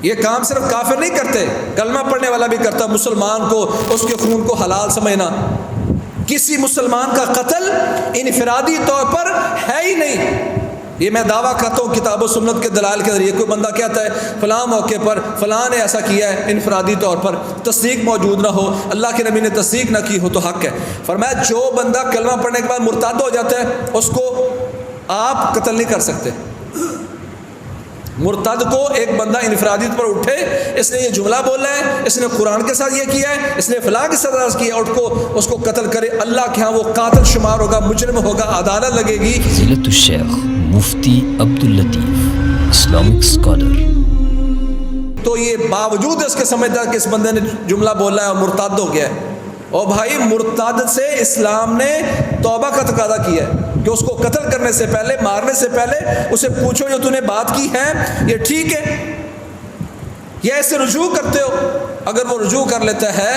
یہ کام صرف کافر نہیں کرتے، کلمہ پڑھنے والا بھی کرتا. مسلمان کو اس کے خون کو حلال سمجھنا. کسی مسلمان کا قتل انفرادی طور پر ہے ہی نہیں. یہ میں دعویٰ کرتا ہوں کتاب و سنت کے دلائل کے ذریعے. کوئی بندہ کہتا ہے فلاں موقع پر فلاں نے ایسا کیا ہے انفرادی طور پر، تصدیق موجود نہ ہو، اللہ کے نبی نے تصدیق نہ کی ہو تو حق ہے. فرمایا جو بندہ کلمہ پڑھنے کے بعد مرتد ہو جاتا ہے اس کو آپ قتل نہیں کر سکتے. مرتد کو ایک بندہ انفرادی پر اٹھے، اس نے یہ جملہ بولا ہے، اس نے قرآن کے ساتھ یہ کیا ہے، اس نے فلاں کے ساتھ کیا ہے، اس کو قتل کرے، اللہ کے ہاں وہ قاتل شمار ہوگا، مجرم ہوگا، عدالت لگے گی. فضیلت الشیخ مفتی عبداللطیف اسلامک اسکالر. تو یہ باوجود اس کے سمجھتا کہ اس بندے نے جملہ بولا ہے اور مرتد ہو گیا ہے. اور بھائی مرتد سے اسلام نے توبہ کا تقاضا کیا ہے کہ اس کو قتل کرنے سے پہلے، مارنے سے پہلے اسے پوچھو جو تو نے بات کی ہے یہ ٹھیک ہے یا اسے رجوع کرتے ہو. اگر وہ رجوع کر لیتا ہے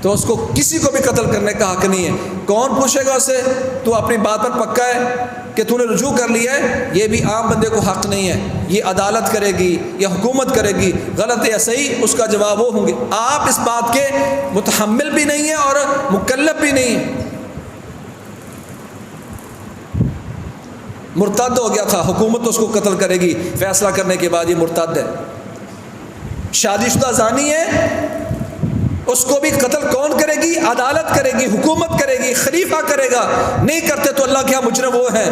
تو اس کو کسی کو بھی قتل کرنے کا حق نہیں ہے. کون پوچھے گا اسے تو اپنی بات پر پکا ہے کہ تو نے رجوع کر لیا ہے؟ یہ بھی عام بندے کو حق نہیں ہے. یہ عدالت کرے گی یا حکومت کرے گی، غلط یا صحیح اس کا جواب وہ ہوں گے. آپ اس بات کے متحمل بھی نہیں ہیں اور مکلف بھی نہیں ہیں. مرتد ہو گیا تھا، حکومت اس کو قتل کرے گی فیصلہ کرنے کے بعد یہ مرتد ہے. شادی شدہ زانی ہے، اس کو بھی قتل کون کرے گی؟ عدالت کرے گی، حکومت کرے گی، خلیفہ کرے گا. نہیں کرتے تو اللہ کے ہاں مجرم وہ ہیں.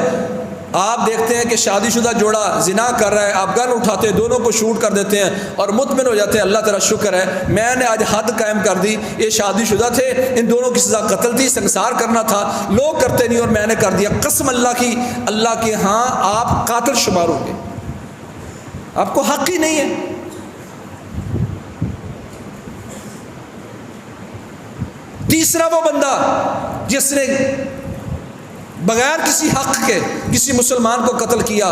آپ دیکھتے ہیں کہ شادی شدہ جوڑا زنا کر رہا ہے، آپ گن اٹھاتے ہیں، دونوں کو شوٹ کر دیتے ہیں اور مطمئن ہو جاتے ہیں اللہ تعالیٰ شکر ہے میں نے آج حد قائم کر دی، یہ شادی شدہ تھے، ان دونوں کی سزا قتل تھی، سنسار کرنا تھا، لوگ کرتے نہیں اور میں نے کر دیا. قسم اللہ کی، اللہ کے ہاں آپ قاتل شمار ہوں گے، آپ کو حق ہی نہیں ہے. تیسرا وہ بندہ جس نے بغیر کسی حق کے کسی مسلمان کو قتل کیا،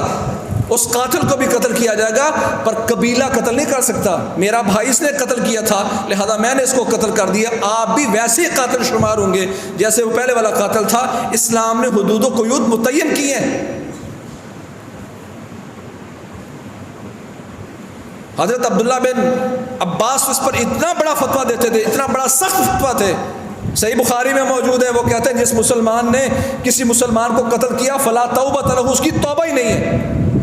اس قاتل کو بھی قتل کیا جائے گا پر قبیلہ قتل نہیں کر سکتا. میرا بھائی اس نے قتل کیا تھا لہذا میں نے اس کو قتل کر دیا. آپ بھی ویسے ہی قاتل شمار ہوں گے جیسے وہ پہلے والا قاتل تھا. اسلام نے حدود و قیود متعین کی ہیں. حضرت عبداللہ بن عباس اس پر اتنا بڑا فتویٰ دیتے تھے، اتنا بڑا سخت فتویٰ تھے. صحیح بخاری میں موجود ہے، وہ کہتے ہیں جس مسلمان نے کسی مسلمان کو قتل کیا فلا توبہ لہ، اس کی توبہ ہی نہیں ہے.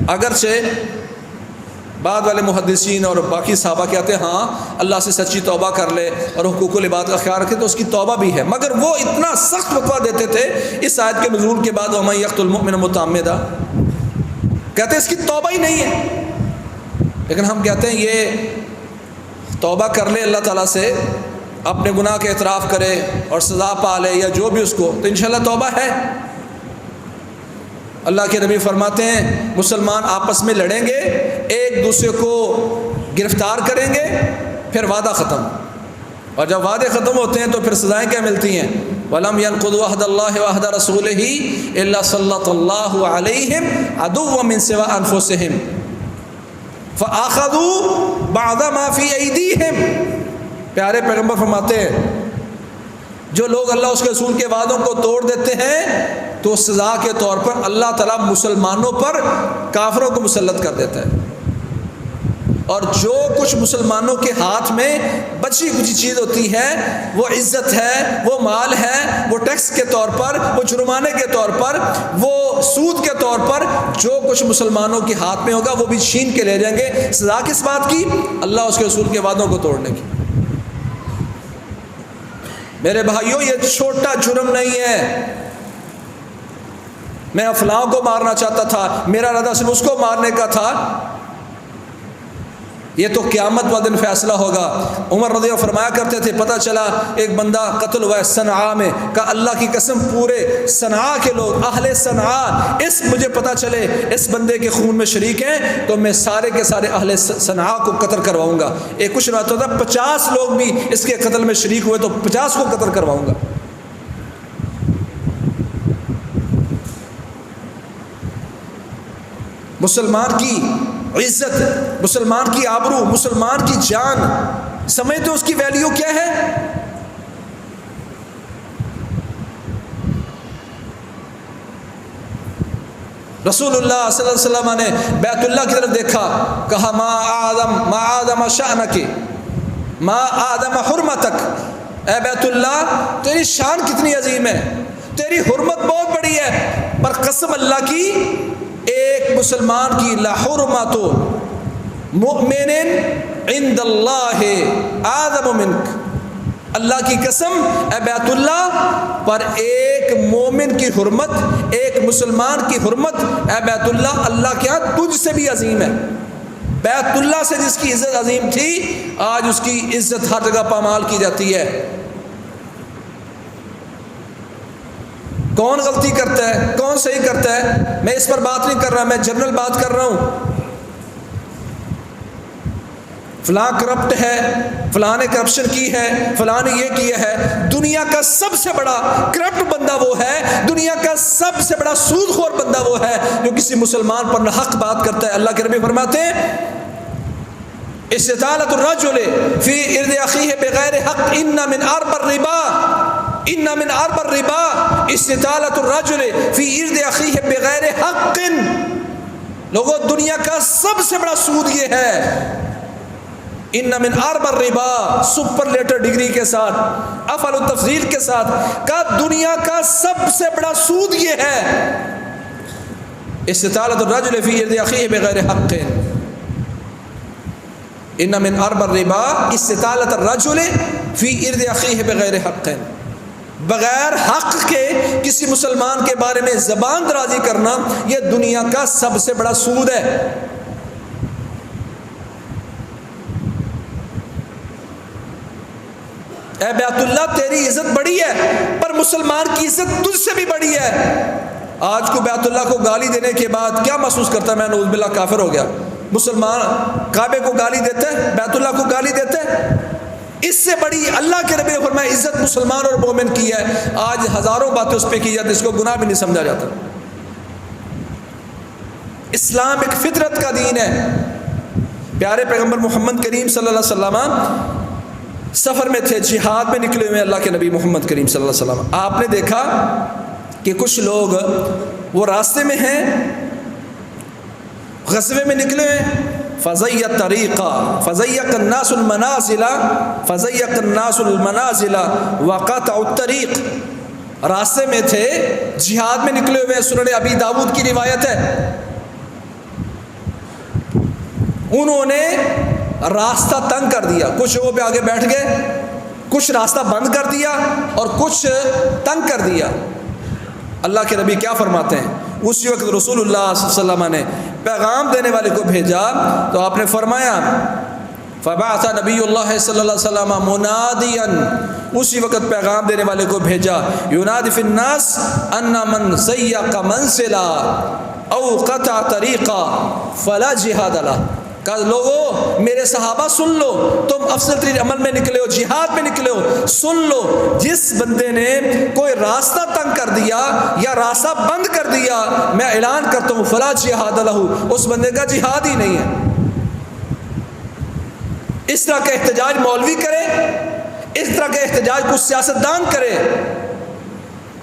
اگرچہ بعد والے محدثین اور باقی صحابہ کہتے ہیں ہاں اللہ سے سچی توبہ کر لے اور حقوق العباد کا خیال رکھے تو اس کی توبہ بھی ہے، مگر وہ اتنا سخت فتویٰ دیتے تھے اس آیت کے نزول کے بعد وَمَن يَقْتُلْ الْمُؤْمِنَ مُتَعَمِّدًا، کہتے ہیں اس کی توبہ ہی نہیں ہے. لیکن ہم کہتے ہیں یہ توبہ کر لے اللہ تعالیٰ سے، اپنے گناہ کے اعتراف کرے اور سزا پا لے یا جو بھی اس کو، تو انشاءاللہ توبہ ہے. اللہ کے نبی فرماتے ہیں مسلمان آپس میں لڑیں گے، ایک دوسرے کو گرفتار کریں گے، پھر وعدہ ختم، اور جب وعدے ختم ہوتے ہیں تو پھر سزائیں کیا ملتی ہیں؟ وَلَمْ يَنْقُضُوا عَهْدَ اللَّهِ وَعَهْدَ رَسُولِهِ إِلَّا سَلَّطَ اللَّهُ عَلَيْهِمْ عَدُوًّا مِّن سِوَىٰ أَنفُسِهِمْ فَأَخَذُوا بَعْضَ مَا فِي أَيْدِيهِمْ. پیارے پیغمبر فرماتے ہیں جو لوگ اللہ اس کے رسول کے وعدوں کو توڑ دیتے ہیں تو سزا کے طور پر اللہ تعالیٰ مسلمانوں پر کافروں کو مسلط کر دیتا ہے. اور جو کچھ مسلمانوں کے ہاتھ میں بچی کچھ چیز ہوتی ہے، وہ عزت ہے، وہ مال ہے، وہ ٹیکس کے طور پر، وہ جرمانے کے طور پر، وہ سود کے طور پر، جو کچھ مسلمانوں کے ہاتھ میں ہوگا وہ بھی چھین کے لے جائیں گے. سزا کس بات کی؟ اللہ اس کے رسول کے وعدوں کو توڑنے کی. میرے بھائیوں یہ چھوٹا جرم نہیں ہے. میں فلاں کو مارنا چاہتا تھا، میرا ارادہ صرف اس کو مارنے کا تھا، یہ تو قیامت والے دن فیصلہ ہوگا. عمر رضی اللہ فرمایا کرتے تھے پتہ چلا ایک بندہ قتل ہوا ہے صنعاء میں، کہا اللہ کی قسم پورے صنعاء کے لوگ، اہل صنعاء، اس مجھے پتہ چلے اس بندے کے خون میں شریک ہیں تو میں سارے کے سارے اہل صنعاء کو قتل کرواؤں گا. ایک کچھ نہ ہوتا 50 لوگ بھی اس کے قتل میں شریک ہوئے تو 50 کو قتل کرواؤں گا. مسلمان کی عزت، مسلمان کی آبرو، مسلمان کی جان، سمجھتے ہو اس کی ویلیو کیا ہے؟ رسول اللہ صلی اللہ علیہ وسلم نے بیت اللہ کی طرف دیکھا، کہا ما اعظم شأنک ما اعظم حرمتک، اے بیت اللہ تیری شان کتنی عظیم ہے، تیری حرمت بہت بڑی ہے، پر قسم اللہ کی ایک مسلمان کی لحرمت مؤمن عند اللہ اعظم منک، اللہ کی قسم اے بیت اللہ پر ایک مومن کی حرمت، ایک مسلمان کی حرمت اے بیت اللہ اللہ کے ہاں تجھ سے بھی عظیم ہے۔ بیت اللہ سے جس کی عزت عظیم تھی، آج اس کی عزت ہر جگہ پامال کی جاتی ہے۔ کون غلطی کرتا ہے، کون صحیح کرتا ہے، میں اس پر بات نہیں کر رہا، میں جنرل بات کر رہا ہوں۔ فلاں کرپٹ ہے، فلاں نے کرپشن کی ہے، فلاں نے یہ کیا ہے۔ دنیا کا سب سے بڑا کرپٹ بندہ وہ ہے، دنیا کا سب سے بڑا سود خور بندہ وہ ہے جو کسی مسلمان پر حق بات کرتا ہے۔ اللہ کے نبی فرماتے ہیں استطالۃ الرجل فی ارض اخیہ بغیر حق ان من ارب الربا، ان من ارب الربا استطالۃ الرجل فی ارض اخیہ بغیر حق۔ لوگوں دنیا کا سب سے بڑا سود یہ ہے، ان من ارب الربا سپرلیٹر ڈگری کے ساتھ، افعل التفضیل کے ساتھ، کا دنیا کا سب سے بڑا سود یہ ہے استطالۃ الرجل فی ارض اخیہ بغیر حق۔ ان من ارب الربا استطالۃ الرجل فی ارض اخیہ بغیر حق، بغیر حق کے کسی مسلمان کے بارے میں زبان درازی کرنا یہ دنیا کا سب سے بڑا سود ہے۔ اے بیت اللہ تیری عزت بڑی ہے، پر مسلمان کی عزت تجھ سے بھی بڑی ہے۔ آج کو بیت اللہ کو گالی دینے کے بعد کیا محسوس کرتا ہے؟ میں نعوذ باللہ کافر ہو گیا۔ مسلمان کعبے کو گالی دیتے ہیں، بیت اللہ کو گالی دیتے ہیں، اس سے بڑی اللہ کے نبی نے فرمایا عزت مسلمان اور مومن کی ہے۔ آج ہزاروں باتیں اس پہ کی جاتی، اس کو گناہ بھی نہیں سمجھا جاتا۔ اسلام ایک فطرت کا دین ہے۔ پیارے پیغمبر محمد کریم صلی اللہ علیہ وسلم سفر میں تھے، جہاد میں نکلے ہوئے اللہ کے نبی محمد کریم صلی اللہ علیہ وسلم۔ آپ نے دیکھا کہ کچھ لوگ وہ راستے میں ہیں، غزوے میں نکلے ہیں، فضیق طریقہ فضیق الناس المنازل فضیق الناس المنازل وقطع الطریق، راستے میں تھے، جہاد میں نکلے ہوئے، سنن ابی داؤد کی روایت ہے۔ انہوں نے راستہ تنگ کر دیا، کچھ جگہوں پہ آگے بیٹھ گئے، کچھ راستہ بند کر دیا اور کچھ تنگ کر دیا۔ اللہ کے نبی کیا فرماتے ہیں؟ اسی وقت رسول اللہ صلی اللہ علیہ وسلم نے پیغام دینے والے کو بھیجا تو آپ نے فرمایا فبعث نبی اللہ صلی اللہ علیہ وسلم منادیا، اسی وقت پیغام دینے والے کو بھیجا، ینادی فی الناس ان من ضیق منزلا او قطع طریقا فلا جہاد لہ۔ کہ لوگو میرے صحابہ سن لو، تم افضل ترین عمل میں نکلے ہو، جہاد میں نکلے ہو، سن لو، جس بندے نے کوئی راستہ تنگ کر دیا یا راستہ بند کر دیا، میں اعلان کرتا ہوں فلا جہاد لہ، اس بندے کا جہاد ہی نہیں ہے۔ اس طرح کا احتجاج مولوی کرے، اس طرح کا احتجاج کچھ سیاستدان کرے۔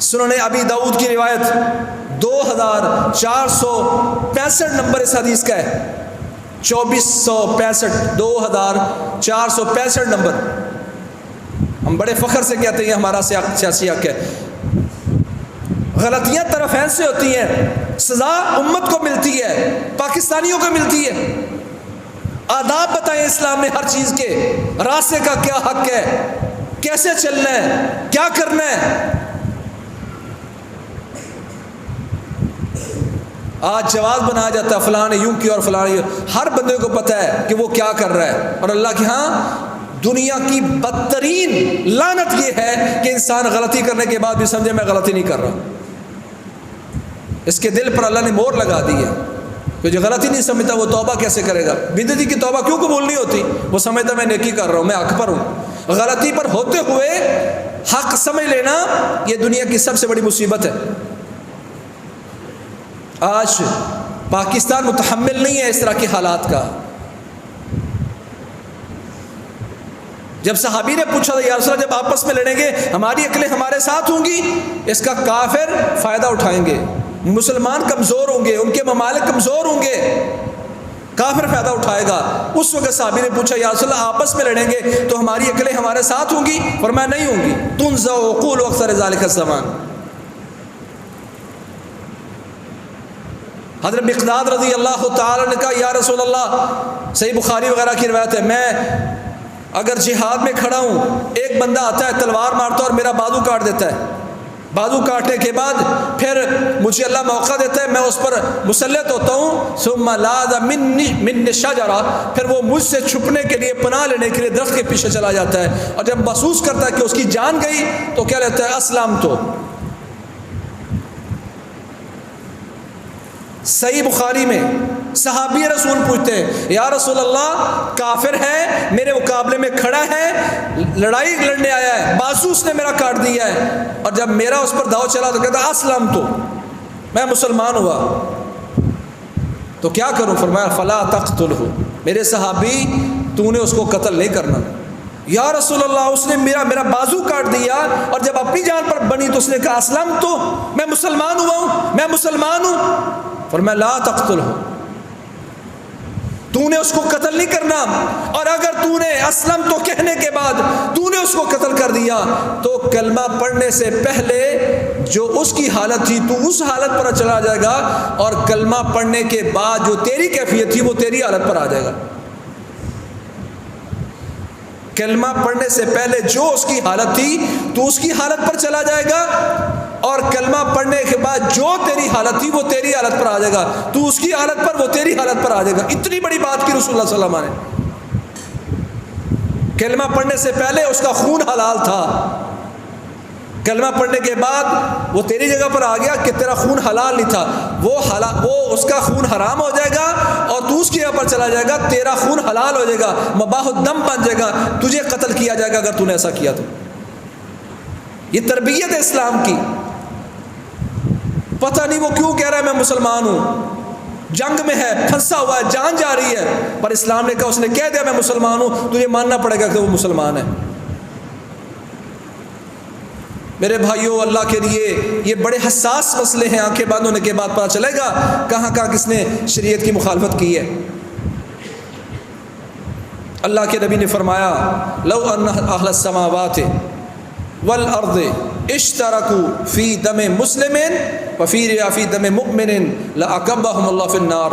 سنن ابی داؤد کی روایت 2465 نمبر اس حدیث کا ہے، 2465 2465 نمبر۔ ہم بڑے فخر سے کہتے ہیں ہمارا سیاسی حق ہے۔ غلطیاں طرف سے ہوتی ہیں، سزا امت کو ملتی ہے، پاکستانیوں کو ملتی ہے۔ آداب بتائیں اسلام میں ہر چیز کے، راستے کا کیا حق ہے، کیسے چلنا ہے، کیا کرنا ہے۔ آج جواز بنایا جاتا ہے فلاں نے یوں کیا اور فلاں نے، ہر بندے کو پتہ ہے کہ وہ کیا کر رہا ہے۔ اور اللہ کے ہاں دنیا کی بدترین لعنت یہ ہے کہ انسان غلطی کرنے کے بعد بھی سمجھے میں غلطی نہیں کر رہا۔ اس کے دل پر اللہ نے مور لگا دی ہے کہ جو غلطی نہیں سمجھتا وہ توبہ کیسے کرے گا؟ بدعتی کی توبہ کیوں قبول نہیں ہوتی؟ وہ سمجھتا میں نیکی کر رہا ہوں، میں حق پر ہوں۔ غلطی پر ہوتے ہوئے حق سمجھ لینا یہ دنیا کی سب سے بڑی مصیبت ہے۔ آج پاکستان متحمل نہیں ہے اس طرح کے حالات کا۔ جب صحابی نے پوچھا تھا یا رسول اللہ جب آپس میں لڑیں گے ہماری عقلیں ہمارے ساتھ ہوں گی، اس کا کافر فائدہ اٹھائیں گے، مسلمان کمزور ہوں گے، ان کے ممالک کمزور ہوں گے، کافر فائدہ اٹھائے گا۔ اس وقت صحابی نے پوچھا یا رسول اللہ آپس میں لڑیں گے تو ہماری عقلیں ہمارے ساتھ ہوں گی؟ فرمایا نہیں ہوں گی، تنزع عقول اکثر ذالک الزمان۔ حضرت مقداد رضی اللہ تعالی نے کہا یا رسول اللہ، صحیح بخاری وغیرہ کی روایت ہے، میں اگر جہاد میں کھڑا ہوں، ایک بندہ آتا ہے تلوار مارتا ہے اور میرا بازو کاٹ دیتا ہے، بازو کاٹنے کے بعد پھر مجھے اللہ موقع دیتا ہے، میں اس پر مسلط ہوتا ہوں، ثم لاذ من شجرہ، پھر وہ مجھ سے چھپنے کے لیے، پناہ لینے کے لیے درخت کے پیچھے چلا جاتا ہے، اور جب محسوس کرتا ہے کہ اس کی جان گئی تو کیا لیتا ہے؟ اسلام تو۔ صحیح بخاری میں صحابی رسول پوچھتے ہیں یا رسول اللہ، کافر ہے، میرے مقابلے میں کھڑا ہے، لڑائی لڑنے آیا ہے، بازو اس نے میرا کاٹ دیا ہے، اور جب میرا اس پر داؤ چلا تو کہتا اسلام تو، میں مسلمان ہوا، تو کیا کروں؟ فرمایا فلا تقتلہ، میرے صحابی تو نے اس کو قتل نہیں کرنا۔ یا رسول اللہ، اس نے میرا بازو کاٹ دیا اور جب اپنی جان پر بنی تو اس نے کہا اسلام تو، میں مسلمان ہوا ہوں، میں مسلمان ہوں۔ فرمایا لا تقتلہ، تو نے اس کو قتل نہیں کرنا، اور اگر تو نے اسلم تو کہنے کے بعد تو نے اس کو قتل کر دیا تو کلمہ پڑھنے سے پہلے جو اس کی حالت تھی تو اس حالت پر چلا جائے گا، اور کلمہ پڑھنے کے بعد جو تیری کیفیت تھی وہ تیری حالت پر آ جائے گا۔ کلمہ پڑھنے سے پہلے جو اس کی حالت تھی تو اس کی حالت پر چلا جائے گا، اور کلمہ پڑھنے کے بعد جو تیری حالت تھی وہ تیری حالت پر آ جائے گا، تو اس کی حالت پر وہ تیری حالت پر آ جائے گا۔ اتنی بڑی بات کی رسول اللہ صلی اللہ علیہ وسلم نے۔ کلمہ پڑھنے سے پہلے اس کا خون حلال تھا، کلمہ پڑھنے کے بعد وہ تیری جگہ پر آ گیا کہ تیرا خون حلال نہیں تھا، وہ اس کا خون حرام ہو جائے گا، اور تو اس کی جگہ پر چلا جائے گا، تیرا خون حلال ہو جائے گا، مباح الدم بن جائے گا، تجھے قتل کیا جائے گا اگر تو نے ایسا کیا تو۔ یہ تربیت ہے اسلام کی۔ پتہ نہیں وہ کیوں کہہ رہا ہے میں مسلمان ہوں، جنگ میں ہے، پھنسا ہوا ہے، جان جا رہی ہے، پر اسلام نے کہا، اس نے کہہ دیا میں مسلمان ہوں، تجھے ماننا پڑے گا کہ وہ مسلمان ہے۔ میرے بھائیوں، اللہ کے لیے یہ بڑے حساس مسئلے ہیں، آنکھیں بند ہونے کے بعد پتہ چلے گا کہاں کہاں کس نے شریعت کی مخالفت کی ہے۔ اللہ کے نبی نے فرمایا لو ان اہل السماوات والارض اشترکوا فی دم مسلم وفی دم مؤمن لاکبہم اللہ فی النار،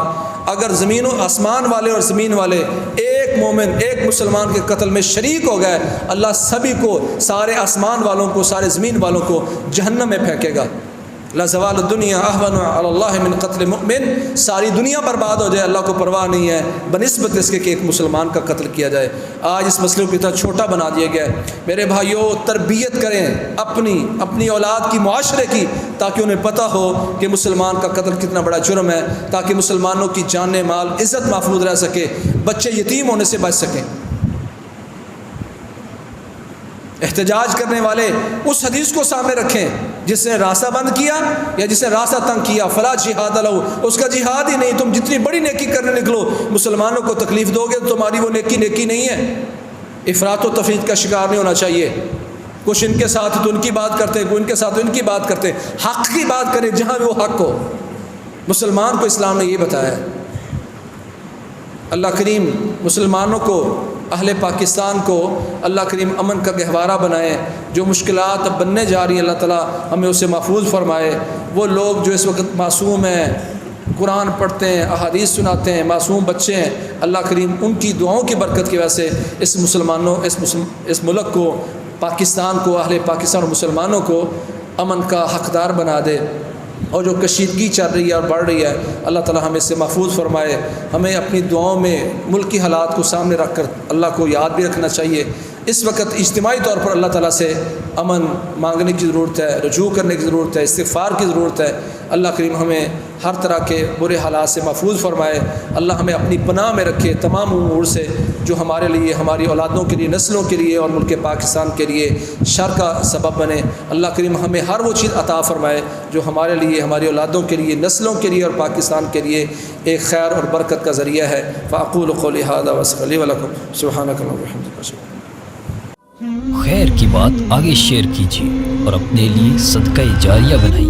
اگر زمین و آسمان والے اور زمین والے ایک مومن ایک مسلمان کے قتل میں شریک ہو گئے، اللہ سبھی کو، سارے آسمان والوں کو، سارے زمین والوں کو جہنم میں پھینکے گا۔ لزوال الدنیا اہون علی اللہ من قتل مؤمن، ساری دنیا برباد ہو جائے، اللہ کو پرواہ نہیں ہے بنسبت اس کے کہ ایک مسلمان کا قتل کیا جائے۔ آج اس مسئلے کو اتنا چھوٹا بنا دیا گیا ہے۔ میرے بھائیوں، تربیت کریں اپنی اولاد کی، معاشرے کی، تاکہ انہیں پتہ ہو کہ مسلمان کا قتل کتنا بڑا جرم ہے، تاکہ مسلمانوں کی جان مال عزت محفوظ رہ سکے، بچے یتیم ہونے سے بچ سکیں۔ احتجاج کرنے والے اس حدیث کو سامنے رکھیں، جس نے راستہ بند کیا یا جس نے راستہ تنگ کیا، فلا جہاد لہو، اس کا جہاد ہی نہیں۔ تم جتنی بڑی نیکی کرنے نکلو، مسلمانوں کو تکلیف دو گے تو تمہاری وہ نیکی نہیں ہے۔ افراط و تفریط کا شکار نہیں ہونا چاہیے۔ کچھ ان کے ساتھ تو ان کی بات کرتے ہیں، کوئی ان کے ساتھ تو ان کی بات کرتے ہیں۔ حق کی بات کریں جہاں بھی وہ حق ہو۔ مسلمان کو اسلام نے یہ بتایا ہے۔ اللہ کریم مسلمانوں کو، اہل پاکستان کو اللہ کریم امن کا گہوارہ بنائے۔ جو مشکلات اب بننے جا رہی ہیں اللہ تعالیٰ ہمیں اسے محفوظ فرمائے۔ وہ لوگ جو اس وقت معصوم ہیں، قرآن پڑھتے ہیں، احادیث سناتے ہیں، معصوم بچے ہیں، اللہ کریم ان کی دعاؤں کی برکت کی وجہ سے اس ملک کو، پاکستان کو، اہل پاکستان اور مسلمانوں کو امن کا حقدار بنا دے۔ اور جو کشیدگی چل رہی ہے اور بڑھ رہی ہے، اللہ تعالیٰ ہمیں اس سے محفوظ فرمائے۔ ہمیں اپنی دعاؤں میں ملک کی حالات کو سامنے رکھ کر اللہ کو یاد بھی رکھنا چاہیے۔ اس وقت اجتماعی طور پر اللہ تعالیٰ سے امن مانگنے کی ضرورت ہے، رجوع کرنے کی ضرورت ہے، استغفار کی ضرورت ہے۔ اللہ کریم ہمیں ہر طرح کے برے حالات سے محفوظ فرمائے۔ اللہ ہمیں اپنی پناہ میں رکھے تمام امور سے جو ہمارے لیے، ہماری اولادوں کے لیے، نسلوں کے لیے اور ملک پاکستان کے لیے شر کا سبب بنے۔ اللہ کریم ہمیں ہر وہ چیز عطا فرمائے جو ہمارے لیے، ہماری اولادوں کے لیے، نسلوں کے لیے اور پاکستان کے لیے ایک خیر اور برکت کا ذریعہ ہے۔ فاقول قولی ھذا واستغفر لی ولکم سبحانک اللہم وبحمدک۔ خیر کی بات آگے شیئر کیجیے اور اپنے لیے صدقہ جاریہ بنائیے۔